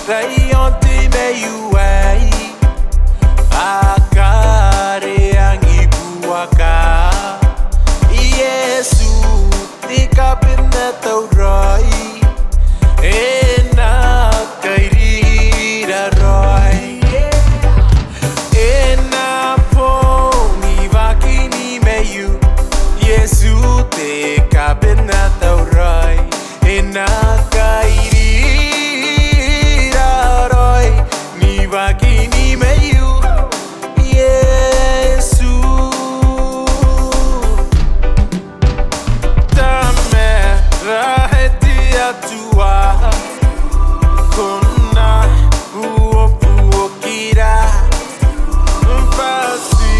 rayon ti me yuai akare angi buaka Yesu ti kapinna taurai ena kairira roi ena poni vakini me yu Yesu ti kapinna taurai ena kairira roi ni vakini me yu Yesu dame raheti atua kona uopuokira basi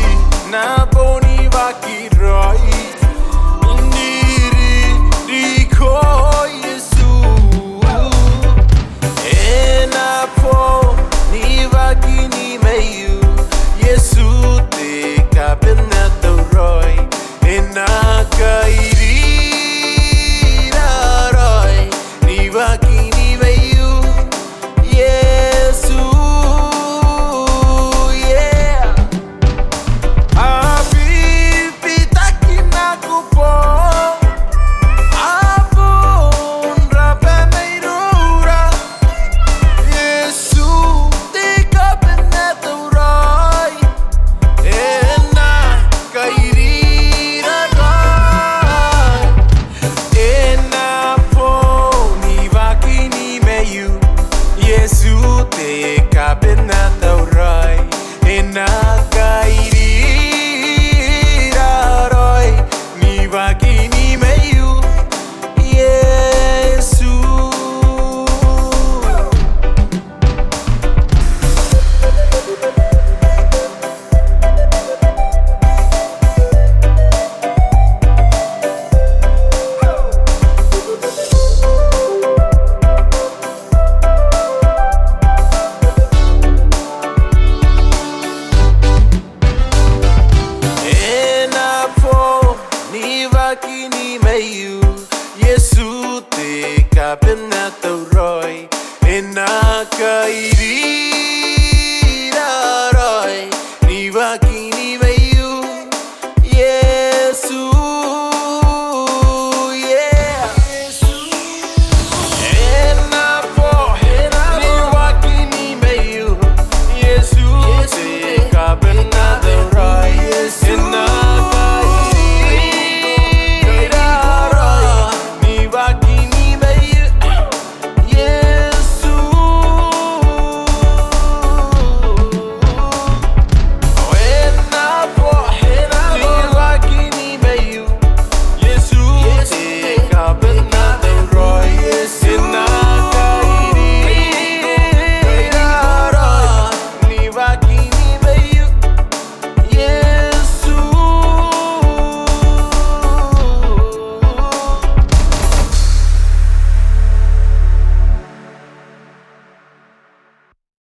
na boni vakiroi ndiri riko Yesu ena po ni vakini meyu Yesu te kapena toroi ena kairira roi ni vakini meyu Yesu yeah Abipitaki na kupo Abun rape meirura Yesu te kapena toroi ena kairira roi ena poni vakini meyu Yesu te kapena toroi ena kairira roi ni vakini meyu Yesu ena po ni vakini meyu Yesu te kapena